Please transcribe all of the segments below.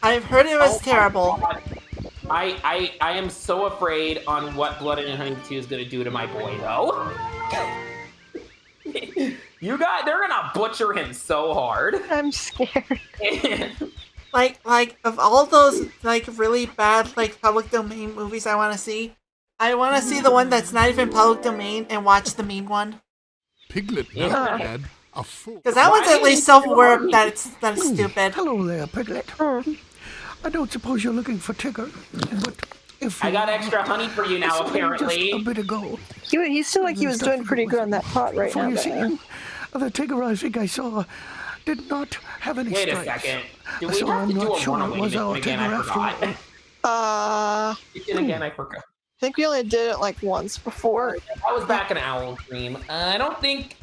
I've heard it was terrible. God. I am so afraid on what Blood and Honey 2 is going to do to my boy, though. They're gonna butcher him so hard. I'm scared. Like of all those like really bad like public domain movies I want to see the one that's not even public domain and watch the mean one. Piglet now had a full. Because that one's at least self-aware that it's stupid. Hello there, Piglet. I don't suppose you're looking for Tigger, but if I got extra honey for you now, apparently. Just a bit ago. He seemed like he was doing pretty good on that pot right now. You see, the Tigger I think I saw did not have any Wait stripes. a second. Do we So have I'm to do not a sure it runaway was mission our again? Tigger I after forgot. all. Again, I forgot. I think we only did it like once before. I was back in Owl Dream. I don't think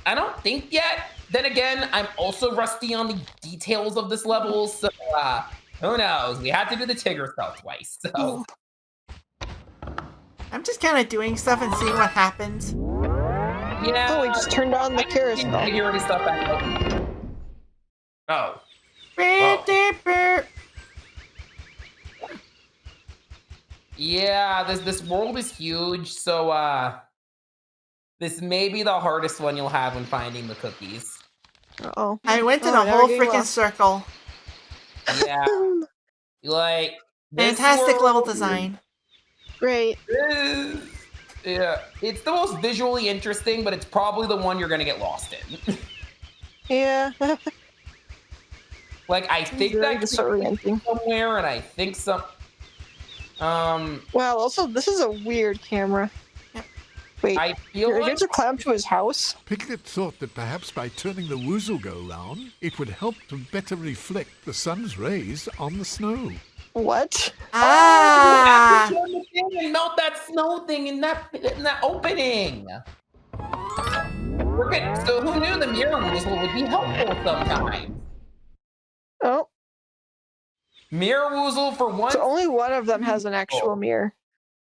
yet. Then again, I'm also rusty on the details of this level, so who knows? We had to do the Tigger spell twice, so. I'm just kind of doing stuff and seeing what happens. Yeah. Oh, we just turned on the carousel. Security stuff back up. Oh. Yeah, this world is huge, so this may be the hardest one you'll have when finding the cookies. Oh, I went in a whole freaking circle. Yeah, like fantastic level design. Great. Yeah, it's the most visually interesting, but it's probably the one you're gonna get lost in. Yeah. Like I think that disorienting somewhere, and I think some. Wow. Also, this is a weird camera. Wait, I feel you're like going to climb to his house? Piglet thought that perhaps by turning the woozle go round, it would help to better reflect the sun's rays on the snow. What? Ah! Turn the thing and melt that snow thing in that opening. We're good. So who knew the mirror woozle would be helpful sometimes? Oh. Mirror woozle for one. So only one of them has an actual mirror.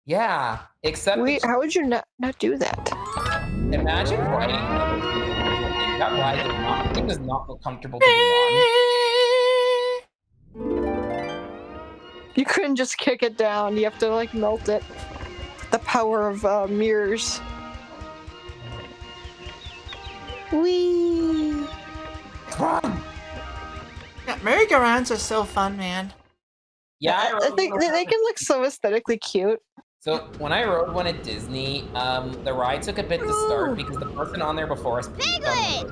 Yeah, except how would you not do that? Imagine riding that ride does not feel comfortable to be on. You couldn't just kick it down. You have to like melt it. The power of mirrors. Whee! Run! Yeah, merry-go-rounds are so fun, man. Yeah, I think they can look so aesthetically cute. So when I rode one at Disney, the ride took a bit to start because the person on there before us. Piglet!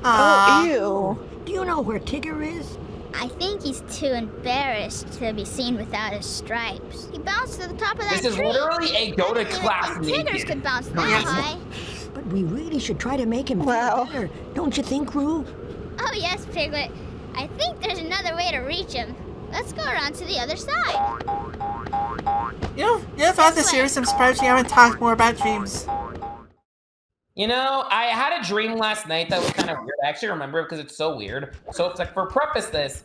Oh, ew. Do you know where Tigger is? I think he's too embarrassed to be seen without his stripes. He bounced to the top of that This is tree. literally a go-to-class Tigers naked. could bounce that high. But we really should try to make him feel better. Don't you think, Rue? Oh yes, Piglet. I think there's another way to reach him. Let's go around to the other side. You know, throughout the series, I'm surprised we haven't talked more about dreams. You know, I had a dream last night that was kind of weird. I actually remember it because it's so weird. So it's like, for preface this,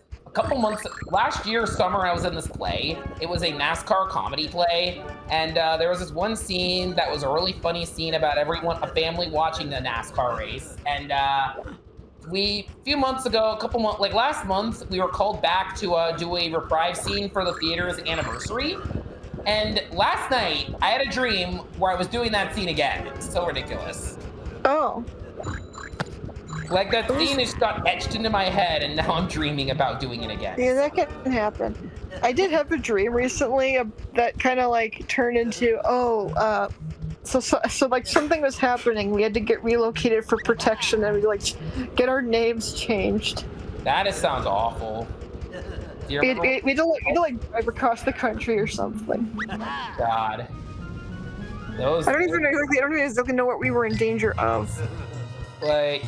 last year, summer, I was in this play. It was a NASCAR comedy play. And there was this one scene that was a really funny scene about a family watching the NASCAR race. And a few months ago, last month, we were called back to do a reprise scene for the theater's anniversary. And last night, I had a dream where I was doing that scene again. It's so ridiculous. Oh. Like, that scene just got etched into my head, and now I'm dreaming about doing it again. Yeah, that can happen. I did have a dream recently that kind of like turned into, so like something was happening. We had to get relocated for protection, and we like get our names changed. That sounds awful. We had to drive across the country or something. God. I don't even exactly know what we were in danger of. Like,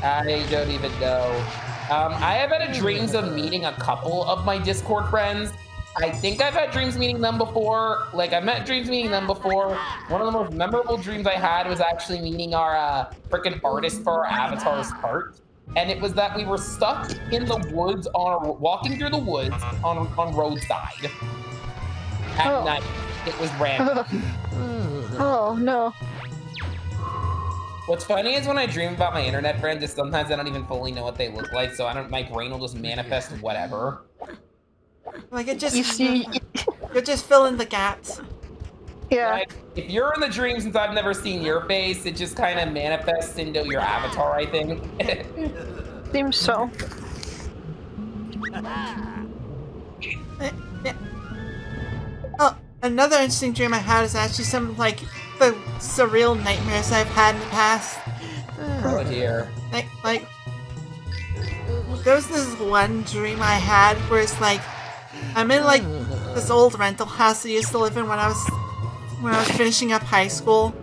I don't even know. I have had dreams of meeting a couple of my Discord friends. I think I've had dreams meeting them before. Like, I've met dreams meeting them before. One of the most memorable dreams I had was actually meeting our freaking artist for our avatar's art. And it was that we were stuck in the woods, walking through the woods on roadside at night. It was random. Oh no. What's funny is when I dream about my internet friends, is sometimes I don't even fully know what they look like, so my brain will just manifest whatever. Like it just You see, you'll just fill in the gaps. yeah. Like, if you're in the dream since I've never seen your face, it just kind of manifests into your avatar, I think. Seems so. Oh, another interesting dream I had is actually some like the surreal nightmares I've had in the past. Oh dear. Like there was this one dream I had where it's like I'm in like this old rental house I used to live in when I was finishing up high school,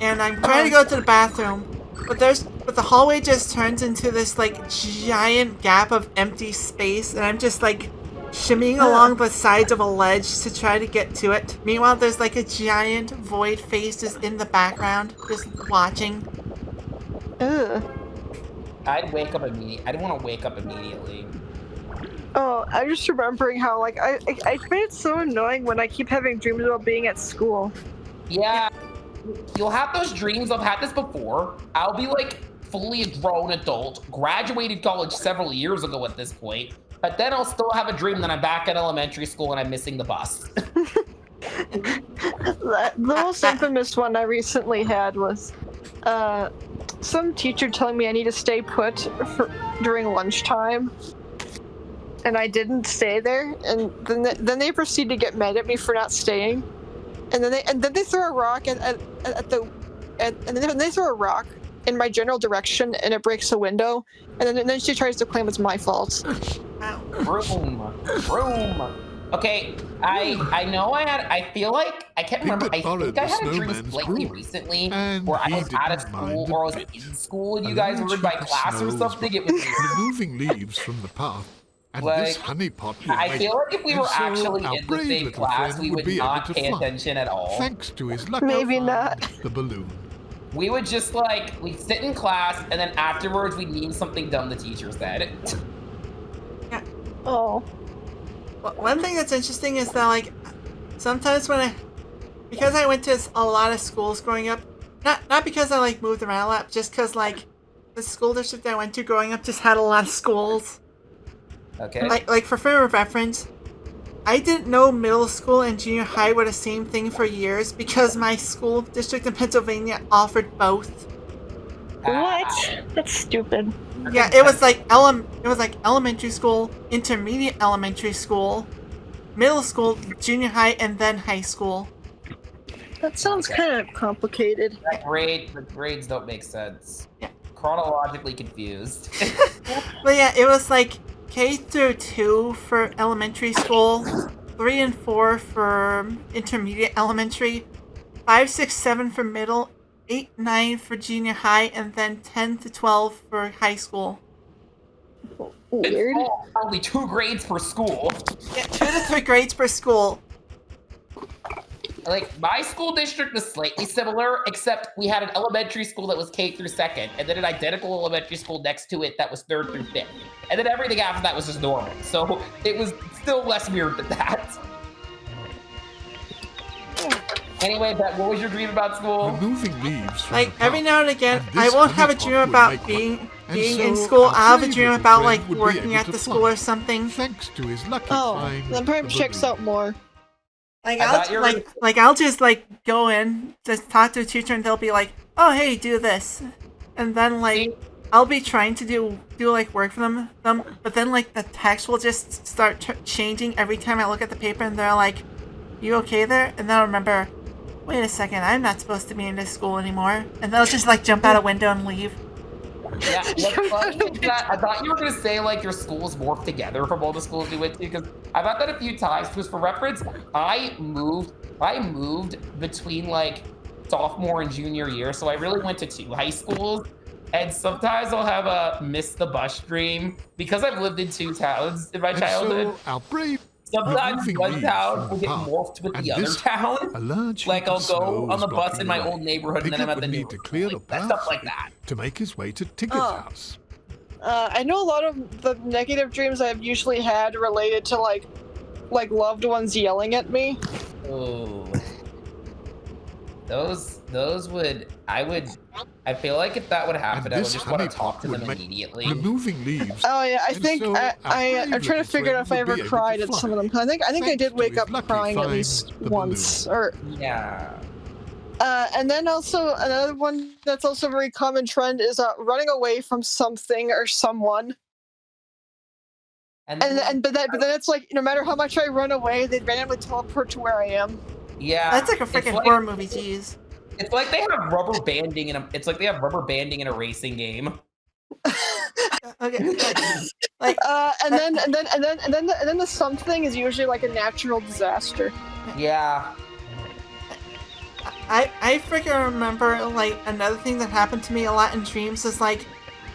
and I'm trying to go to the bathroom, but the hallway just turns into this like giant gap of empty space, and I'm just like shimmying along the sides of a ledge to try to get to it. Meanwhile, there's like a giant void face just in the background, just watching. Ugh. I'd wake up immediately. I didn't want to wake up immediately. Oh, I'm just remembering how like I find it so annoying when I keep having dreams about being at school. Yeah, you'll have those dreams. I've had this before. I'll be like fully a grown adult, graduated college several years ago at this point, but then I'll still have a dream that I'm back at elementary school and I'm missing the bus. The most infamous one I recently had was some teacher telling me I need to stay put during lunchtime. And I didn't stay there, and then they proceed to get mad at me for not staying, and then they throw a rock and then they throw a rock in my general direction, and it breaks a window, and then she tries to claim it's my fault. Room. Okay, I know I feel like I can't remember. I think I had a dream slightly recently where I was out of school or I was in school and you guys were in my class or something. It was removing leaves from the path. And like, this honey pot I feel like if we were actually in the same class, we would not pay attention at all. Thanks to his lucky Maybe not. The balloon. We would just like, we'd sit in class and then afterwards we'd name something dumb the teacher said. Yeah. Oh. Well, one thing that's interesting is that like sometimes because I went to a lot of schools growing up, not because I like moved around a lot, just because like the school district I went to growing up just had a lot of schools. Okay. Like for frame of reference, I didn't know middle school and junior high were the same thing for years because my school district in Pennsylvania offered both. What? That's stupid. Yeah, it was like elementary school, intermediate elementary school, middle school, junior high, and then high school. That sounds kind of complicated. The grades don't make sense. Yeah. Chronologically confused. But yeah, it was like K through 2 for elementary school, 3 and 4 for intermediate elementary, 5, 6, 7 for middle, 8, 9 for junior high, and then 10 to 12 for high school. Weird. It's only 2 grades per school. Yeah, 2 to 3 grades per school. Like, my school district was slightly similar, except we had an elementary school that was K through 2nd, and then an identical elementary school next to it that was 3rd through 5th. And then everything after that was just normal. So it was still less weird than that. Anyway, Beth, what was your dream about school? Removing leaves from Like, the every path. now and again, And I this won't have a honey dream pot would about make being one. And in so school. our I'll have a brave dream little about, friend like, would be working able at to the fly. school or something. Thanks to his lucky Oh, climb, that probably the checks balloon. out more. Like, I thought you were I'll just, like, go in, just talk to a teacher, and they'll be like, oh, hey, do this. And then, like, I'll be trying to do like, work for them, but then, like, the text will just start changing every time I look at the paper, and they're like, you okay there? And then I'll remember, wait a second, I'm not supposed to be in this school anymore. And they'll just, like, jump out a window and leave. Yeah, what's funny is that I thought you were going to say, like, your schools morphed together from all the schools you went to, because I've had that a few times, because for reference, I moved between, like, sophomore and junior year, so I really went to 2 high schools, and sometimes I'll have a miss the bus dream, because I've lived in 2 towns in my And childhood. so our brave Sometimes removing one leaves town from will the get path. morphed with And the other this- town. A large Like, heap I'll of snow go on the was bus in my blocking old the neighborhood, and then I'm Piglet at the would new need to clear the path stuff like that. to make his way to Tigger's house. I know a lot of the negative dreams I've usually had related to like loved ones yelling at me. Ooh. Those I feel like if that would happen, And I would this just want to honey talk pot to them would make immediately. removing leaves. Oh yeah, I And think so our I'm brave trying to little figure out if I friend would ever be able to cried at some of them. fly, I think I thanks did to wake his up lucky crying at find, least the once. balloon. Or Yeah. and then also another one that's also a very common trend is running away from something or someone. And But then it's like no matter how much I run away, they randomly teleport to where I am. yeah, That's like a freaking horror movie, jeez. It's like they have rubber banding in a racing game. Okay, like and then the something is usually like a natural disaster. Yeah. I freaking remember like another thing that happened to me a lot in dreams is like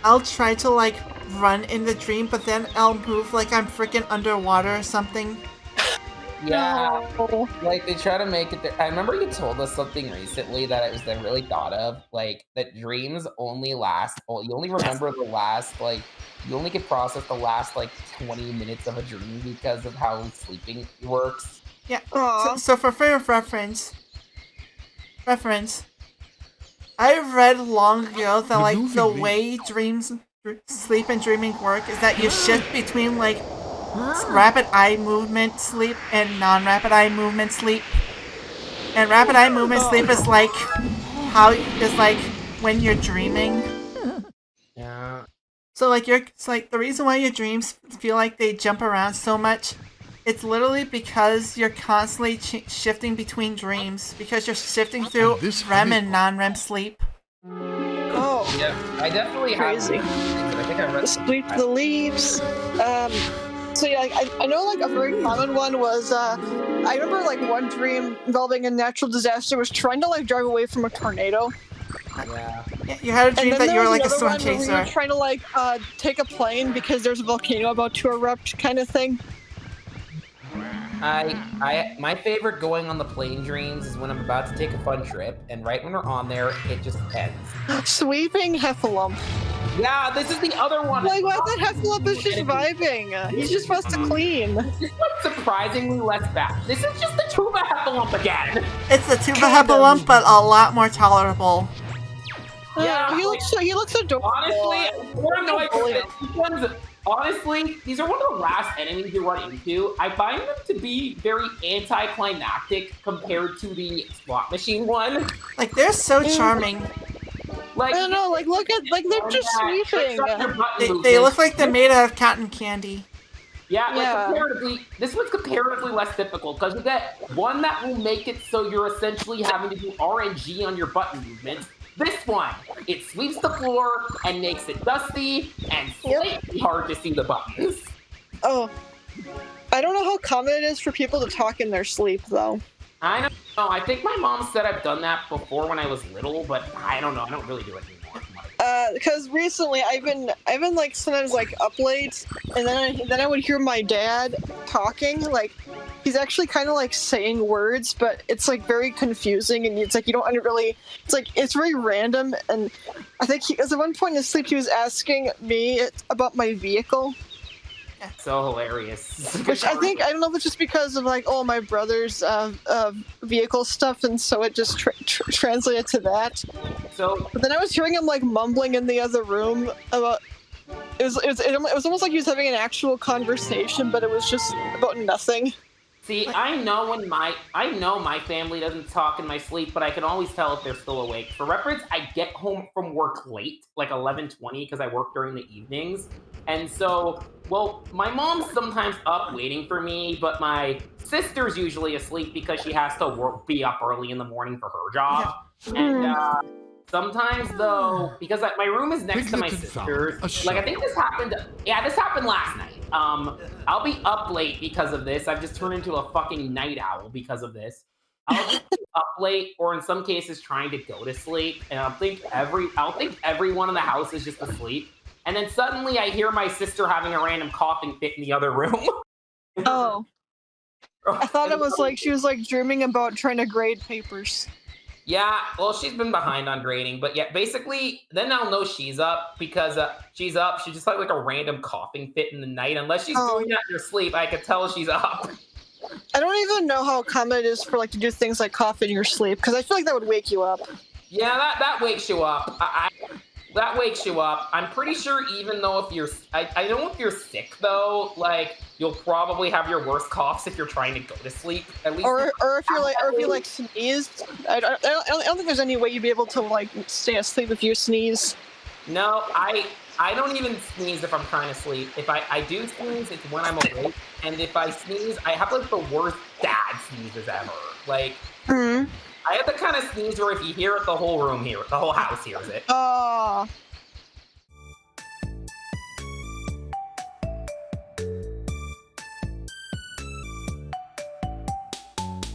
I'll try to like run in the dream, but then I'll move like I'm freaking underwater or something. Yeah, No. like they try to make it there. I remember you told us something recently that I really thought of, like that dreams only last, well, you only remember the last, like, you only can process the last, like, 20 minutes of a dream because of how sleeping works. Yeah, Aw. so for frame of reference, I read long ago that like the Removing way sleep and dreaming work is that you shift between like rapid eye movement sleep and non-rapid eye movement sleep. And rapid eye movement sleep is like when you're dreaming. Yeah. So like it's like the reason why your dreams feel like they jump around so much, it's literally because you're constantly shifting between dreams because you're shifting through And this REM honey and non-REM sleep. Oh. Yeah, I definitely Crazy. have. I think I read Sweep the leaves. So yeah, I know like a very common one was I remember like one dream involving a natural disaster was trying to like drive away from a tornado. Yeah. Yeah, you had a dream that you were like a storm Where you chaser. were trying to like take a plane because there's a volcano about to erupt, kind of thing. My favorite going on the plane dreams is when I'm about to take a fun trip, and right when we're on there, it just ends. Sweeping Huffalump. Yeah, this is the other one. Like, what? That Huffalump is just vibing. He's just supposed to clean. This one's surprisingly less bad. This is just the tuba Huffalump again. It's the tuba Huffalump, but a lot more tolerable. Yeah, he looks adorable. Honestly, these are one of the last enemies you run into. I find them to be very anticlimactic compared to the slot machine one. Like they're so charming. Like I don't know, like look at they're just sweeping. They look like they're made out of cotton candy. Yeah, comparatively, this one's comparatively less difficult because you get one that will make it so you're essentially having to do RNG on your button movements. This one, it sweeps the floor and makes it dusty and slightly hard to see the buttons. Oh, I don't know how common it is for people to talk in their sleep, though. I don't know. I think my mom said I've done that before when I was little, but I don't know. I don't really do it anymore. Because recently I've been like sometimes like up late, and then I would hear my dad talking. Like he's actually kind of like saying words, but it's like very confusing, and it's like you don't really. It's like it's very random, and I think at one point in his sleep he was asking me about my vehicle. So hilarious. Which I don't know if it's just because of like my brother's vehicle stuff, and so it just translated to that. But then I was hearing him like mumbling in the other room about. It was almost like he was having an actual conversation, but it was just about nothing. See, I know my family doesn't talk in my sleep, but I can always tell if they're still awake. For reference, I get home from work late, like 11:20, because I work during the evenings. And so, my mom's sometimes up waiting for me, but my sister's usually asleep because she has to be up early in the morning for her job. And sometimes, though, because my room is next to my sister's, like I think this happened. Yeah, this happened last night. I'll be up late because of this. I've just turned into a fucking night owl because of this. I'll just be up late, or in some cases, trying to go to sleep, and I'll think everyone in the house is just asleep. And then suddenly I hear my sister having a random coughing fit in the other room. Oh. I thought it was like she was like dreaming about trying to grade papers. Yeah, well, she's been behind on grading, but yeah, basically, then I'll know she's up because she's up. She just had like a random coughing fit in the night. Unless she's doing that in her sleep, I could tell she's up. I don't even know how common it is for like to do things like cough in your sleep, because I feel like that would wake you up. Yeah, that wakes you up. That wakes you up. I'm pretty sure even though if you're... I don't know if you're sick, though. Like, you'll probably have your worst coughs if you're trying to go to sleep. At least... Or if you like sneezed. I don't think there's any way you'd be able to like stay asleep if you sneeze. No, I don't even sneeze if I'm trying to sleep. If I do sneeze, it's when I'm awake. And if I sneeze, I have like the worst dad sneezes ever. Like, I have the kind of sneeze where if you hear it, the whole room hears it, the whole house hears it. Oh.